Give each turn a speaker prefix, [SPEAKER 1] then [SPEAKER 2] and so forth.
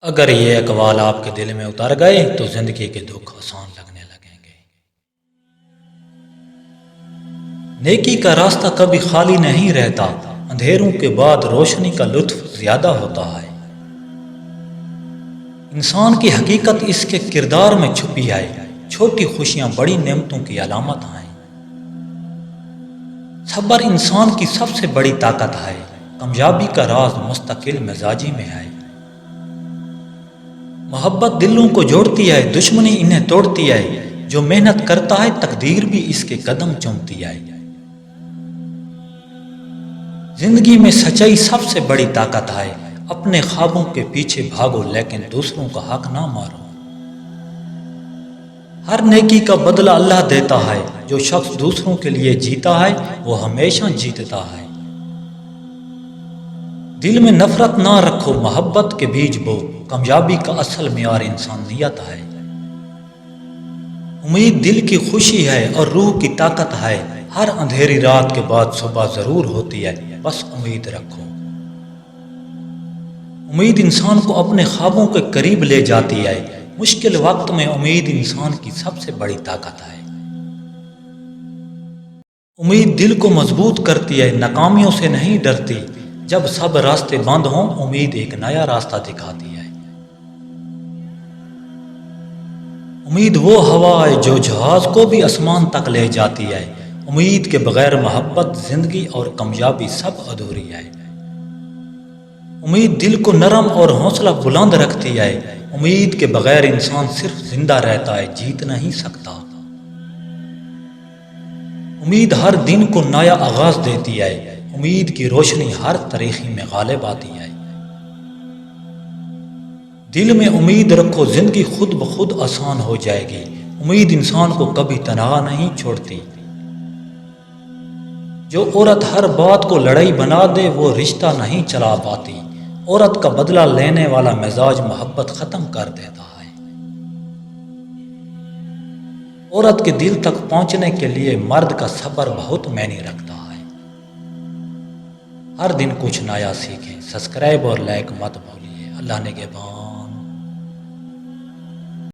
[SPEAKER 1] اگر یہ اقوال آپ کے دل میں اتر گئے تو زندگی کے دکھ آسان لگنے لگیں گے۔ نیکی کا راستہ کبھی خالی نہیں رہتا، اندھیروں کے بعد روشنی کا لطف زیادہ ہوتا ہے۔ انسان کی حقیقت اس کے کردار میں چھپی ہے، چھوٹی خوشیاں بڑی نعمتوں کی علامت ہیں۔ صبر انسان کی سب سے بڑی طاقت ہے، کامیابی کا راز مستقل مزاجی میں ہے۔ محبت دلوں کو جوڑتی ہے، دشمنی انہیں توڑتی ہے، جو محنت کرتا ہے تقدیر بھی اس کے قدم چومتی ہے۔ زندگی میں سچائی سب سے بڑی طاقت ہے، اپنے خوابوں کے پیچھے بھاگو لیکن دوسروں کا حق نہ مارو۔ ہر نیکی کا بدلہ اللہ دیتا ہے، جو شخص دوسروں کے لیے جیتا ہے وہ ہمیشہ جیتتا ہے۔ دل میں نفرت نہ رکھو، محبت کے بیج بو، کامیابی کا اصل معیار انسانیت ہے۔ امید دل کی خوشی ہے اور روح کی طاقت ہے، ہر اندھیری رات کے بعد صبح ضرور ہوتی ہے، بس امید رکھو۔ امید انسان کو اپنے خوابوں کے قریب لے جاتی ہے، مشکل وقت میں امید انسان کی سب سے بڑی طاقت ہے۔ امید دل کو مضبوط کرتی ہے، ناکامیوں سے نہیں ڈرتی، جب سب راستے بند ہوں امید ایک نیا راستہ دکھاتی ہے۔ امید وہ ہوا ہے جو جہاز کو بھی آسمان تک لے جاتی ہے، امید کے بغیر محبت، زندگی اور کامیابی سب ادھوری ہے۔ امید دل کو نرم اور حوصلہ بلند رکھتی ہے، امید کے بغیر انسان صرف زندہ رہتا ہے، جیت نہیں سکتا۔ امید ہر دن کو نیا آغاز دیتی ہے، امید کی روشنی ہر تاریکی میں غالب آتی ہے۔ دل میں امید رکھو، زندگی خود بخود آسان ہو جائے گی، امید انسان کو کبھی تنہا نہیں چھوڑتی۔ جو عورت ہر بات کو لڑائی بنا دے وہ رشتہ نہیں چلا پاتی، عورت کا بدلہ لینے والا مزاج محبت ختم کر دیتا ہے۔ عورت کے دل تک پہنچنے کے لیے مرد کا صبر بہت معنی رکھتا ہے۔ ہر دن کچھ نیا سیکھیں، سبسکرائب اور لائک مت بھولیے۔ اللہ نگہبان۔